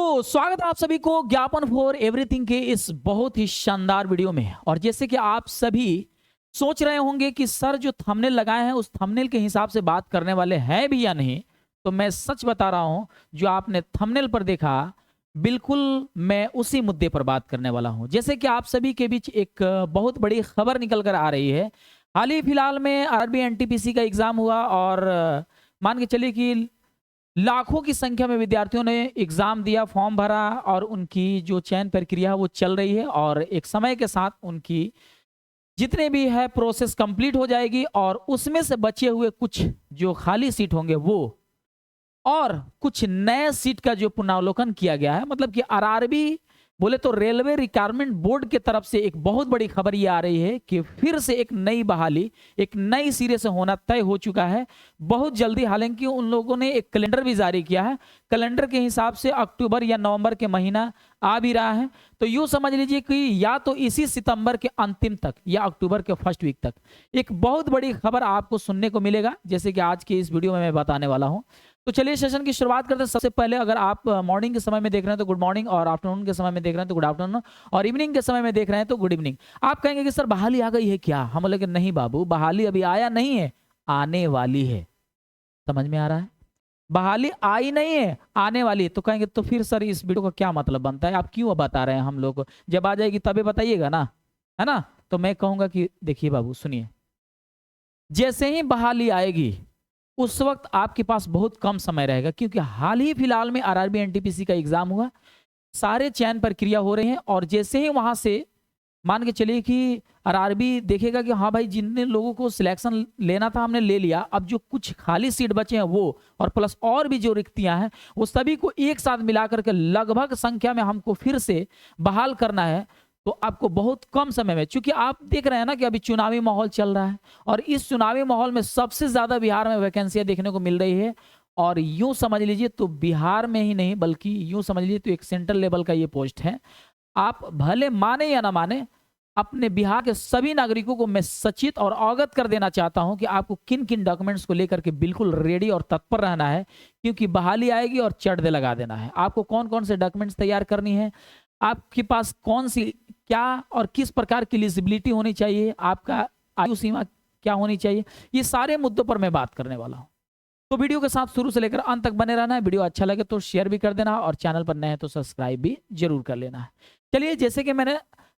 तो स्वागत है आप सभी को ज्ञापन फॉर एवरीथिंग के इस बहुत ही शानदार वीडियो में। और जैसे कि आप सभी सोच रहे होंगे कि सर जो थंबनेल लगाए हैं उस थंबनेल के हिसाब से बात करने वाले हैं भी या नहीं, तो मैं सच बता रहा हूं, जो आपने थंबनेल पर देखा बिल्कुल मैं उसी मुद्दे पर बात करने वाला हूं। जैसे कि आप सभी के बीच एक बहुत बड़ी खबर निकल कर आ रही है। हाल ही फिलहाल में आरबी एनटीपीसी का एग्जाम हुआ और मान के चलिए कि लाखों की संख्या में विद्यार्थियों ने एग्जाम दिया, फॉर्म भरा और उनकी जो चयन प्रक्रिया है वो चल रही है और एक समय के साथ उनकी जितने भी है प्रोसेस कंप्लीट हो जाएगी और उसमें से बचे हुए कुछ जो खाली सीट होंगे वो और कुछ नए सीट का जो पुनरावलोकन किया गया है। मतलब कि आरआरबी बोले तो रेलवे रिक्वायरमेंट बोर्ड की तरफ से एक बहुत बड़ी खबर ये आ रही है कि फिर से एक नई बहाली, एक नई सिरे से होना तय हो चुका है बहुत जल्दी। हालांकि उन लोगों ने एक कैलेंडर भी जारी किया है। कैलेंडर के हिसाब से अक्टूबर या नवंबर के महीना आ भी रहा है, तो यूं समझ लीजिए कि या तो इसी सितंबर के अंतिम तक या अक्टूबर के फर्स्ट वीक तक एक बहुत बड़ी खबर आपको सुनने को मिलेगा, जैसे कि आज के इस वीडियो में मैं बताने वाला हूं। तो चलिए सेशन की शुरुआत करते हैं। सबसे पहले अगर आप मॉर्निंग के समय में देख रहे हैं तो गुड मॉर्निंग, और आफ्टरनून के समय में देख रहे हैं तो गुड आफ्टरनून, और इवनिंग के समय में देख रहे हैं तो गुड इवनिंग। आप कहेंगे कि सर बहाली आ गई है क्या? हम बोले कि नहीं बाबू, बहाली अभी आया नहीं है, आने वाली है। समझ में आ रहा है? बहाली आई नहीं है, आने वाली है। तो कहेंगे तो फिर सर इस वीडियो का क्या मतलब बनता है, आप क्यों बता रहे हैं हम लोग को? जब आ जाएगी तभी बताइएगा ना, है ना? तो मैं कहूंगा कि देखिए बाबू सुनिए, जैसे ही बहाली आएगी उस वक्त आपके पास बहुत कम समय रहेगा, क्योंकि हाल ही फिलहाल में आरआरबी एनटीपीसी का एग्जाम हुआ, सारे चयन प्रक्रिया हो रही है और जैसे ही वहां से मान के चलिए कि आरआरबी देखेगा कि हाँ भाई जितने लोगों को सिलेक्शन लेना था हमने ले लिया, अब जो कुछ खाली सीट बचे हैं वो और प्लस और भी जो रिक्तियां हैं वो सभी को एक साथ मिलाकर के लगभग संख्या में हमको फिर से बहाल करना है। तो आपको बहुत कम समय में, चूंकि आप देख रहे हैं ना कि अभी चुनावी माहौल चल रहा है और इस चुनावी माहौल में सबसे ज्यादा बिहार में वैकेंसियां देखने को मिल रही है। और यूं समझ लीजिए तो बिहार में ही नहीं बल्कि यूं समझ लीजिए तो एक सेंट्रल लेवल का ये पोस्ट है। आप भले माने या ना माने, अपने बिहार के सभी नागरिकों को मैं सचेत और अवगत कर देना चाहता हूं कि आपको किन किन डॉक्यूमेंट्स को लेकर के बिल्कुल रेडी और तत्पर रहना है, क्योंकि बहाली आएगी और चढ़ दे लगा देना है। आपको कौन कौन से डॉक्यूमेंट्स तैयार करनी है, आपके पास कौन सी क्या और किस प्रकार की एलिजिबिलिटी होनी चाहिए, आपका आयु सीमा क्या होनी चाहिए, ये सारे मुद्दों पर मैं बात करने वाला हूं। तो वीडियो के साथ शुरू से लेकर अंत तक बने रहना है। वीडियो अच्छा लगे तो शेयर भी कर देना और चैनल पर नए हैं तो सब्सक्राइब भी जरूर कर लेना है। चलिए, जैसे कि मैंने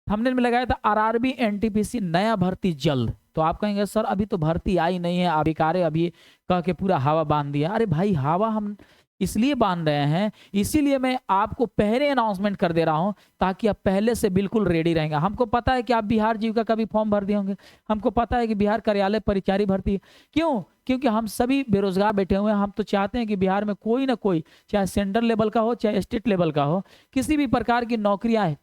थंबनेल में लगाया था आरआरबी एनटीपीसी नया भर्ती जल्द, तो आप कहेंगे सर अभी तो भर्ती आई नहीं है, अधिकारी अभी कह के पूरा हवा बांध दिया। अरे भाई, हवा हम इसलिए बांध रहे हैं, इसीलिए मैं आपको पहले अनाउंसमेंट कर दे रहा हूं ताकि आप पहले से बिल्कुल रेडी रहेंगे। हमको पता है कि आप बिहार जीविका का भी फॉर्म भर दिए होंगे, हमको पता है कि बिहार कार्यालय परिचारी भर्ती, क्यों? क्योंकि हम सभी बेरोजगार बैठे हुए हैं। हम तो चाहते हैं कि बिहार में कोई ना कोई, चाहे सेंट्रल लेवल का हो चाहे स्टेट लेवल का हो, किसी भी प्रकार की नौकरियां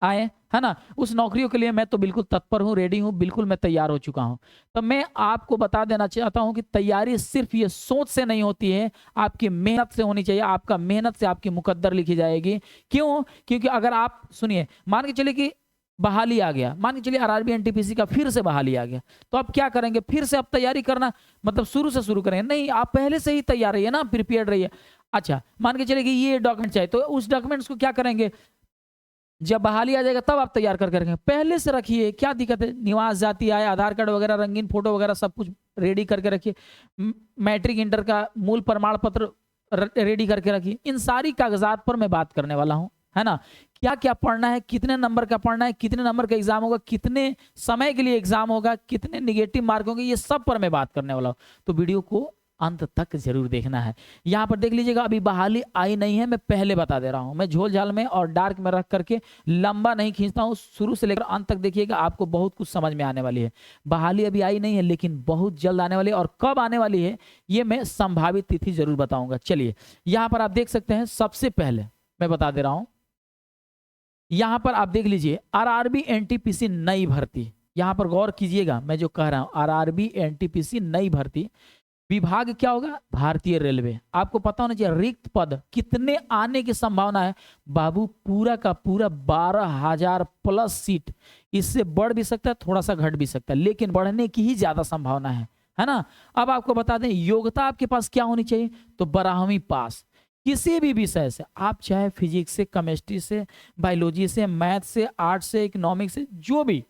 आए, है ना? उस नौकरियों के लिए मैं तो बिल्कुल तत्पर हूं, रेडी हूं, बिल्कुल मैं तैयार हो चुका हूं। तो मैं आपको बता देना चाहता हूं कि तैयारी सिर्फ ये सोच से नहीं होती है, आपकी मेहनत से होनी चाहिए। आपका मेहनत से आपकी मुकद्दर लिखी जाएगी। क्यों? क्योंकि अगर आप सुनिए, मान के चलिए कि बहाली आ गया, मान के चलिए आरआरबी एनटीपीसी का फिर से बहाली आ गया, तो आप क्या करेंगे? फिर से आप तैयारी करना मतलब शुरू से शुरू करेंगे? नहीं, आप पहले से ही तैयार रहिए ना, प्रिपेयर रहिए। अच्छा, मान के चलिए कि ये डॉक्यूमेंट चाहिए, तो उस डॉक्यूमेंट्स को क्या करेंगे? जब बहाली आ जाएगा तब आप तैयार करके रखेंगे, पहले से रखिए, क्या दिक्कत है? निवास, जाति, आय, आधार कार्ड वगैरह, रंगीन फोटो वगैरह सब कुछ रेडी करके रखिए। मैट्रिक इंटर का मूल प्रमाण पत्र रेडी करके रखिए। इन सारी कागजात पर मैं बात करने वाला हूं, है ना? क्या क्या पढ़ना है, कितने नंबर का पढ़ना है, कितने नंबर का एग्जाम होगा, कितने समय के लिए एग्जाम होगा, कितने निगेटिव मार्क होंगे, ये सब पर मैं बात करने वाला हूं। तो वीडियो को अंत तक जरूर देखना है। यहां पर देख लीजिएगा, अभी बहाली आई नहीं है, मैं पहले बता दे रहा हूं। मैं झोल झाल में और डार्क में रख करके लंबा नहीं खींचता हूं, शुरू से लेकर अंत तक देखिएगा, आपको बहुत कुछ समझ में आने वाली है। बहाली अभी आई नहीं है लेकिन बहुत जल्द आने वाली है, और कब आने वाली है ये मैं संभावित तिथि जरूर बताऊंगा। चलिए, यहां पर आप देख सकते हैं, सबसे पहले मैं बता दे रहा हूं, यहां पर आप देख लीजिए आरआरबी एनटीपीसी नई भर्ती। यहां पर गौर कीजिएगा, मैं जो कह रहा हूं आरआरबी एनटीपीसी नई भर्ती, विभाग क्या होगा? भारतीय रेलवे। आपको पता होना चाहिए रिक्त पद कितने आने की संभावना है बाबू? पूरा का पूरा 12,000 प्लस सीट। इससे बढ़ भी सकता है, थोड़ा सा घट भी सकता है, लेकिन बढ़ने की ही ज्यादा संभावना है ना? अब आपको बता दें योग्यता आपके पास क्या होनी चाहिए, तो 12वीं पास। किसी भी विषय से, आप चाहे फिजिक्स से, केमिस्ट्री से, बायोलॉजी से, मैथ से, आर्ट से, इकोनॉमिक्स से, जो भी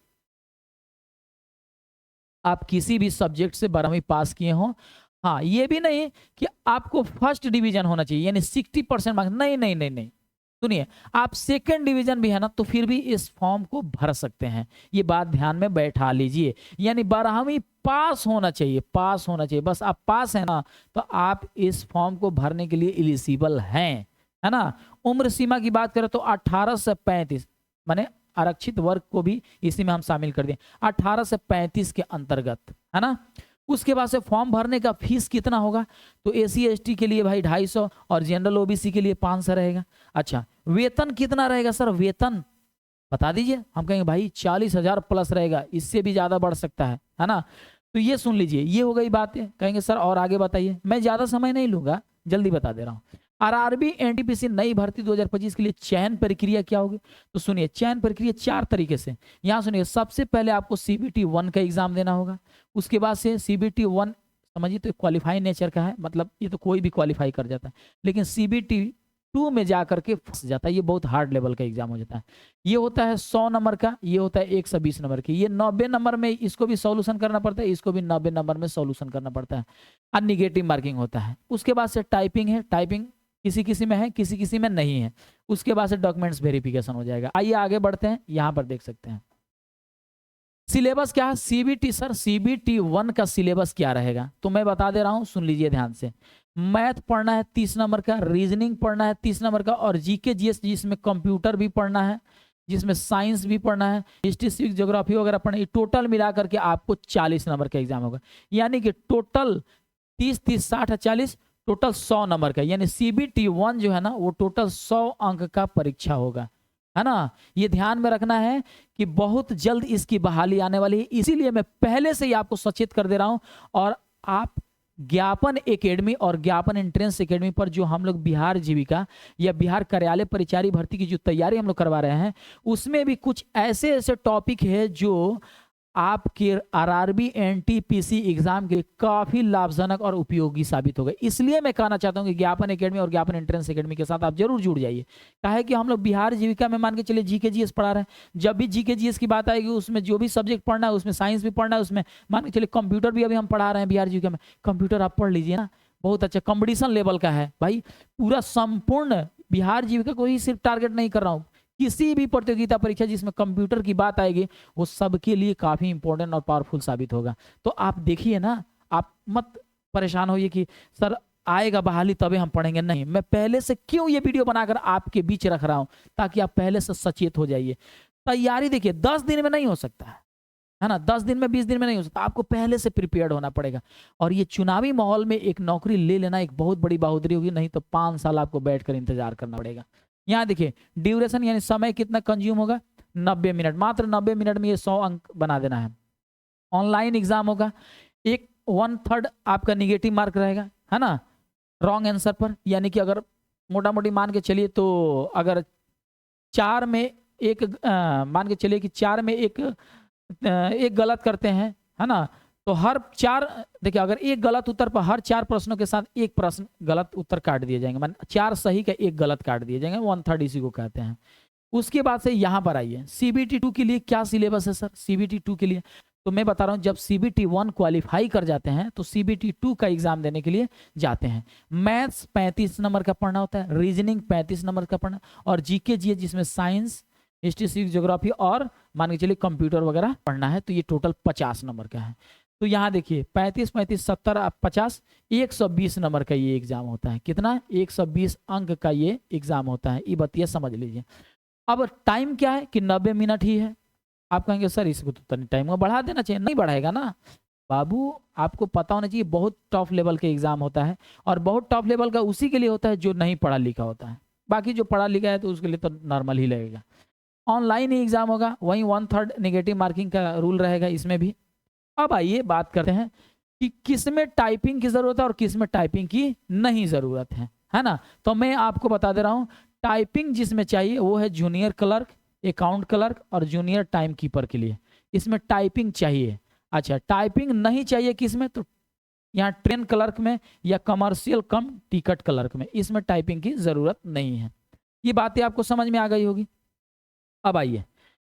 आप किसी भी सब्जेक्ट से 12वीं पास किए हो, हाँ ये भी नहीं कि आपको फर्स्ट डिवीजन होना चाहिए यानी 60% मार्क्स, नहीं नहीं नहीं नहीं, सुनिए, आप सेकंड डिवीजन भी है ना तो फिर भी इस फॉर्म को भर सकते हैं, ये बात ध्यान में बैठा लीजिए। यानी 12वीं पास होना चाहिए, पास होना चाहिए, बस आप पास है ना तो आप इस फॉर्म को भरने के लिए एलिजिबल हैं, है ना। उम्र सीमा की बात करें तो 18 से 35, माने आरक्षित वर्ग को भी इसी में हम शामिल कर दें, 18 से 35 के अंतर्गत, है ना। उसके बाद से फॉर्म भरने का फीस कितना होगा, तो एसी एसटी के लिए भाई 250 और जनरल ओबीसी के लिए 500 रहेगा। अच्छा, वेतन कितना रहेगा सर, वेतन बता दीजिए, हम कहेंगे भाई 40,000 प्लस रहेगा, इससे भी ज्यादा बढ़ सकता है ना। तो ये सुन लीजिए, ये हो गई बातें, कहेंगे सर और आगे बताइए, मैं ज्यादा समय नहीं लूंगा, जल्दी बता दे रहा हूँ। आरआरबी एनटीपीसी नई भर्ती 2025 के लिए चयन प्रक्रिया क्या होगी, तो सुनिए चयन प्रक्रिया 4 तरीके से, यहाँ सुनिए, सबसे पहले आपको CBT 1 का एग्जाम देना होगा, उसके बाद से CBT 1 समझिए तो क्वालिफाई नेचर का है, मतलब ये तो कोई भी क्वालिफाई कर जाता है, लेकिन CBT 2 में जा करके फंस जाता है, ये बहुत हार्ड लेवल का एग्जाम हो जाता है। ये होता है 100 नंबर का, ये होता है 120 नंबर की, ये 90 नंबर में इसको भी सॉल्यूशन करना पड़ता है, इसको भी 90 नंबर में सॉल्यूशन करना पड़ता है, और निगेटिव मार्किंग होता है। उसके बाद से टाइपिंग है, टाइपिंग किसी किसी में है, किसी किसी में नहीं है। उसके बाद से डॉक्यूमेंट्स वेरिफिकेशन हो जाएगा। आइए आगे बढ़ते हैं, यहां पर देख सकते हैं सिलेबस क्या है। CBT सर, CBT 1 का सिलेबस क्या रहेगा, तो मैं बता दे रहा हूं, सुन लीजिए ध्यान से। मैथ पढ़ना है 30 नंबर का, रीजनिंग पढ़ना है 30 नंबर का, और जीके जीएस जिसमें कंप्यूटर भी पढ़ना है, जिसमें साइंस भी पढ़ना है, हिस्ट्री सिविक्स ज्योग्राफी वगैरह पढ़ना है, टोटल मिला करके आपको 40 नंबर का एग्जाम होगा। यानी कि टोटल 30 30 60 40 टोटल 100 नंबर का, यानी CBT 1 जो है ना वो टोटल 100 अंक का परीक्षा होगा, है ना। ये ध्यान में रखना है कि बहुत जल्द इसकी बहाली आने वाली है, इसीलिए मैं पहले से ही आपको सचेत कर दे रहा हूं। और आप ज्ञापन एकेडमी और ज्ञापन एंट्रेंस एकेडमी पर जो हम लोग बिहार जीविका या बिहार कार्यालय परिचारी भर्ती की जो तैयारी हम लोग करवा रहे हैं, उसमें भी कुछ ऐसे ऐसे टॉपिक है जो आपके आरआरबी एनटीपीसी एग्जाम के लिए काफी लाभजनक और उपयोगी साबित होगा। इसलिए मैं कहना चाहता हूं कि ज्ञापन एकेडमी और ज्ञापन एंट्रेंस एकेडमी के साथ आप जरूर जुड़ जाइए। काहे कि हम लोग बिहार जीविका में मान के चलिए जीके जीएस पढ़ा रहे हैं, जब भी जीके जीएस की बात आएगी उसमें जो भी सब्जेक्ट पढ़ना है, उसमें साइंस भी पढ़ना है, उसमें मान के चलिए कंप्यूटर भी अभी हम पढ़ा रहे हैं बिहार जीविका में, कंप्यूटर आप पढ़ लीजिए ना, बहुत अच्छा कंपटीशन लेवल का है भाई। पूरा संपूर्ण बिहार जीविका को ही सिर्फ टारगेट नहीं कर रहा हूँ, किसी भी प्रतियोगिता परीक्षा जिसमें कंप्यूटर की बात आएगी वो सबके लिए काफी इंपॉर्टेंट और पावरफुल साबित होगा। तो आप देखिए ना, आप मत परेशान होइए कि सर आएगा बहाली तभी हम पढ़ेंगे, नहीं, मैं पहले से क्यों ये वीडियो बनाकर आपके बीच रख रहा हूं, ताकि आप पहले से सचेत हो जाइए। तैयारी देखिए 10 दिन में नहीं हो सकता है ना, 10 दिन में 20 दिन में नहीं हो सकता, आपको पहले से प्रिपेयर्ड होना पड़ेगा। और ये चुनावी माहौल में एक नौकरी ले लेना एक बहुत बड़ी बहादुरी होगी, नहीं तो 5 साल आपको बैठकर इंतजार करना पड़ेगा। यहाँ देखिए ड्यूरेशन यानी समय कितना कंज्यूम होगा, 90 मिनट, मात्र 90 मिनट में ये 100 अंक बना देना है। ऑनलाइन एग्जाम होगा, 1/3 आपका निगेटिव मार्क रहेगा, है ना, रॉन्ग आंसर पर। यानी कि अगर मोटा मोटी मान के चलिए तो अगर 4 में एक मान के चलिए कि 4 में एक गलत करते हैं, है ना, तो हर 4 देखिए अगर एक गलत उत्तर पर हर 4 प्रश्नों के साथ एक प्रश्न गलत उत्तर काट दिए जाएंगे, मान 4 सही का एक गलत काट दिए जाएंगे, 1/3 इसी को कहते हैं। उसके बाद से यहाँ पर आइए CBT 2 के लिए क्या सिलेबस है सर। CBT 2 के लिए तो मैं बता रहा हूँ, जब CBT 1 क्वालिफाई कर जाते हैं तो CBT 2 का एग्जाम देने के लिए जाते हैं। मैथ्स 35 नंबर का पढ़ना होता है, रीजनिंग 35 नंबर का पढ़ना, और जीके जीएस जिसमें साइंस, हिस्ट्री सिविक्स ज्योग्राफी और मान के चलिए कंप्यूटर वगैरह पढ़ना है, तो ये टोटल 50 नंबर का है। तो यहाँ देखिए 35 35 70 50 120 नंबर का ये एग्जाम होता है। कितना, 120 अंक का ये एग्जाम होता है, ये बतिया समझ लीजिए। अब टाइम क्या है कि 90 मिनट ही है। आप कहेंगे सर इसको तो टाइम में बढ़ा देना चाहिए, नहीं बढ़ाएगा ना बाबू, आपको पता होना चाहिए बहुत टॉप लेवल के एग्जाम होता है, और बहुत टॉप लेवल का उसी के लिए होता है जो नहीं पढ़ा लिखा होता है, बाकी जो पढ़ा लिखा है तो उसके लिए तो नॉर्मल ही लगेगा। ऑनलाइन ही एग्जाम होगा, वहीं 1/3 नेगेटिव मार्किंग का रूल रहेगा इसमें भी। अब आइए बात करते हैं कि किसमें टाइपिंग की जरूरत है और किसमें टाइपिंग की नहीं जरूरत है ना। तो मैं आपको बता दे रहा हूं, टाइपिंग जिसमें चाहिए वो है जूनियर क्लर्क, अकाउंट क्लर्क और जूनियर टाइम कीपर के लिए, इसमें टाइपिंग चाहिए। अच्छा, टाइपिंग नहीं चाहिए किसमें, तो यहाँ ट्रेन क्लर्क में या कमर्शियल कम टिकट क्लर्क में, इसमें टाइपिंग की जरूरत नहीं है। ये बातें आपको समझ में आ गई होगी। अब आइए,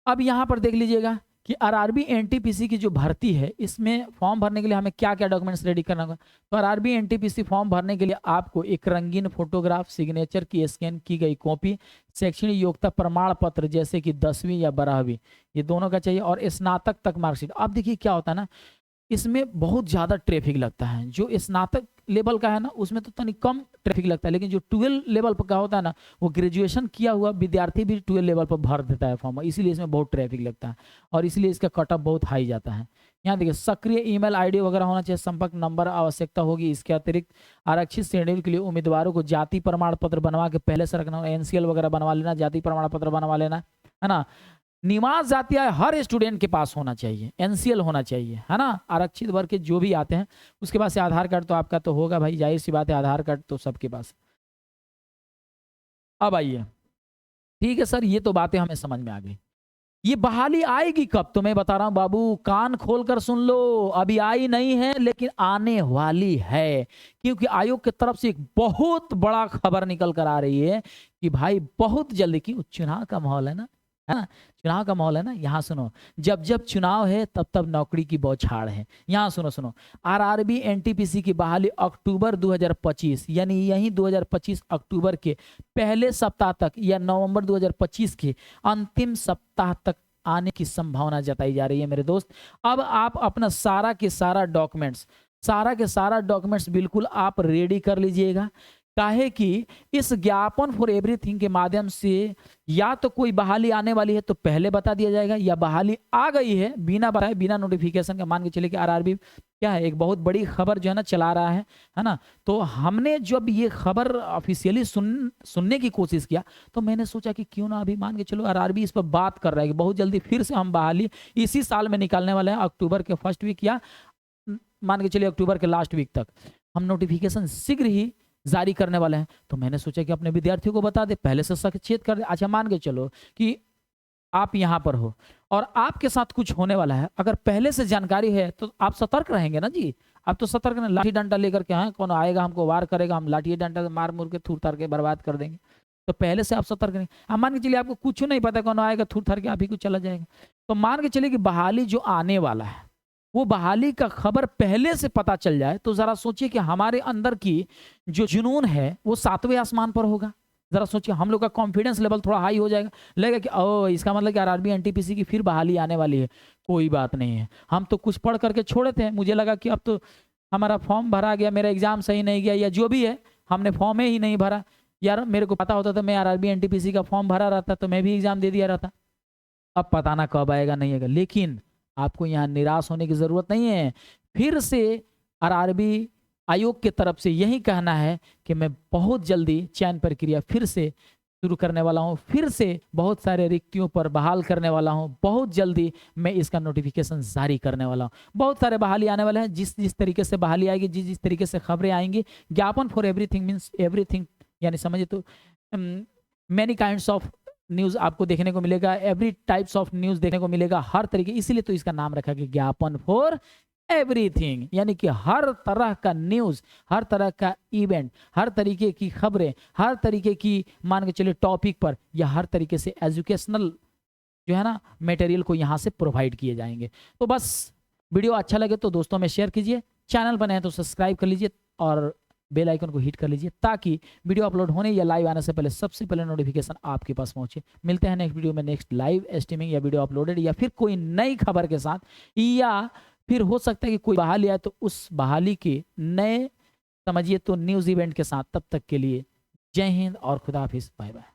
अब यहाँ पर देख लीजिएगा कि आरआरबी एनटीपीसी की जो भर्ती है, इसमें फॉर्म भरने के लिए हमें क्या क्या डॉक्यूमेंट्स रेडी करना होगा। तो आरआरबी एनटीपीसी फॉर्म भरने के लिए आपको एक रंगीन फोटोग्राफ, सिग्नेचर की स्कैन की गई कॉपी, शैक्षणिक योग्यता प्रमाण पत्र जैसे कि 10वीं या 12वीं, ये दोनों का चाहिए, और स्नातक तक मार्कशीट। अब देखिए क्या होता है ना, इसमें बहुत ज़्यादा ट्रैफिक लगता है। जो स्नातक लेवल का है ना, उसमें तो तनिक कम ट्रैफिक लगता है, लेकिन जो 12 लेवल पर का होता है ना, वो ग्रेजुएशन किया हुआ विद्यार्थी भी 12 लेवल पर भर देता है फॉर्म, इसीलिए इसमें बहुत ट्रैफिक लगता है और इसलिए इसका कटअप बहुत हाई जाता है। यहाँ देखिए, सक्रिय ईमेल आईडी वगैरह होना चाहिए, संपर्क नंबर आवश्यकता होगी। इसके अतिरिक्त आरक्षित श्रेणी के लिए उम्मीदवारों को जाति प्रमाण पत्र बनवा के पहले से रखना, एनसीएल वगैरह बनवा लेना, जाति प्रमाण पत्र बनवा लेना, है ना। निवास जाति हर स्टूडेंट के पास होना चाहिए, एनसीएल होना चाहिए, है ना। आरक्षित वर्ग के जो भी आते हैं, उसके पास से आधार कार्ड तो आपका तो होगा भाई, जाहिर सी बात है, आधार कार्ड तो सबके पास। अब आइए, ठीक है सर, ये तो बातें हमें समझ में आ गई। ये बहाली आएगी कब, तो मैं बता रहा हूं बाबू, कान खोलकर सुन लो। अभी आई नहीं है, लेकिन आने वाली है, क्योंकि आयोग की तरफ से एक बहुत बड़ा खबर निकल कर आ रही है कि भाई बहुत जल्दी, की चुनाव का माहौल है ना, है ना, चुनाव का माहौल है ना। यहाँ सुनो, जब जब चुनाव है तब तब नौकरी की बौछार है। यहाँ सुनो, आरआरबी एनटीपीसी की बहाली अक्टूबर 2025, यानी यही 2025 अक्टूबर के पहले सप्ताह तक या नवंबर 2025 के अंतिम सप्ताह तक आने की संभावना जताई जा रही है मेरे दोस्त। अब आप अपना सारा के सारा डॉक्यूमेंट्स बिल्कुल आप रेडी कर लीजिएगा, काहे कि इस ज्ञापन फॉर एवरीथिंग के माध्यम से या तो कोई बहाली आने वाली है तो पहले बता दिया जाएगा, या बहाली आ गई है बिना बताए, बिना नोटिफिकेशन का। मान के चले कि आरआरबी क्या है, एक बहुत बड़ी खबर जो है ना चला रहा है ना। तो हमने जब ये खबर ऑफिशियली सुनने की कोशिश किया, तो मैंने सोचा कि क्यों ना अभी मान के चलो आरआरबी इस पर बात कर रहा है कि बहुत जल्दी फिर से हम बहाली इसी साल में निकालने वाले हैं, अक्टूबर के फर्स्ट वीक या मान के चलिए अक्टूबर के लास्ट वीक तक हम नोटिफिकेशन शीघ्र ही जारी करने वाले हैं। तो मैंने सोचा कि अपने विद्यार्थियों को बता दे, पहले से सचेत कर दे। अच्छा, मान के चलो कि आप यहाँ पर हो और आपके साथ कुछ होने वाला है, अगर पहले से जानकारी है तो आप सतर्क रहेंगे ना जी। आप तो सतर्क नहीं, लाठी डंडा लेकर के, हैं कौन आएगा हमको वार करेगा, हम लाठी डंडा मार मुर के थूर थार के बर्बाद कर देंगे। तो पहले से आप सतर्क नहीं। अब मान के चलिए आपको कुछ नहीं पता, कौन आएगा थूर थार के आप ही को चला जाएगा। तो मान के चलिए कि बहाली जो आने वाला है, वो बहाली का खबर पहले से पता चल जाए, तो जरा सोचिए कि हमारे अंदर की जो जुनून है वो 7वें आसमान पर होगा। जरा सोचिए, हम लोग का कॉन्फिडेंस लेवल थोड़ा हाई हो जाएगा, लगेगा कि ओ इसका मतलब कि आरआरबी एनटीपीसी की फिर बहाली आने वाली है। कोई बात नहीं है, हम तो कुछ पढ़ करके छोड़े थे, मुझे लगा कि अब तो हमारा फॉर्म भरा गया, मेरा एग्जाम सही नहीं गया या जो भी है, हमने फॉर्म ही नहीं भरा। यार मेरे को पता होता तो मैं आरआरबी एनटीपीसी का फॉर्म भरा रहता, तो मैं भी एग्जाम दे दिया रहता। अब पता ना कब आएगा नहीं आएगा, लेकिन आपको यहाँ निराश होने की जरूरत नहीं है। फिर से आरआरबी आयोग की तरफ से यही कहना है कि मैं बहुत जल्दी चयन प्रक्रिया फिर से शुरू करने वाला हूँ, फिर से बहुत सारे रिक्तियों पर बहाल करने वाला हूँ, बहुत जल्दी मैं इसका नोटिफिकेशन जारी करने वाला हूँ। बहुत सारे बहाली आने वाले हैं, जिस तरीके से बहाली आएगी, जिस तरीके से खबरें आएंगी, ज्ञापन फॉर एवरीथिंग मीन्स एवरीथिंग, यानी समझिए तो मैनी काइंड्स ऑफ न्यूज आपको देखने को मिलेगा, एवरी टाइप्स ऑफ न्यूज देखने को मिलेगा, हर तरीके, इसीलिए तो इसका नाम रखा गया ज्ञापन फॉर एवरीथिंग, यानी कि हर तरह का न्यूज, हर तरह का इवेंट, हर तरीके की खबरें, हर तरीके की मान के चलिए टॉपिक पर, या हर तरीके से एजुकेशनल जो है ना मटेरियल को यहाँ से प्रोवाइड किए जाएंगे। तो बस वीडियो अच्छा लगे तो दोस्तों में शेयर कीजिए, चैनल बने हैं तो सब्सक्राइब कर लीजिए और बेल आइकन को हिट कर लीजिए, ताकि वीडियो अपलोड होने या लाइव आने से पहले सबसे पहले नोटिफिकेशन आपके पास पहुंचे। मिलते हैं नेक्स्ट वीडियो में, नेक्स्ट लाइव स्ट्रीमिंग या वीडियो अपलोडेड या फिर कोई नई खबर के साथ, या फिर हो सकता है कि कोई बहाली आए तो उस बहाली के नए समझिए तो न्यूज इवेंट के साथ। तब तक के लिए जय हिंद और खुदा हाफिज, बाय बाय।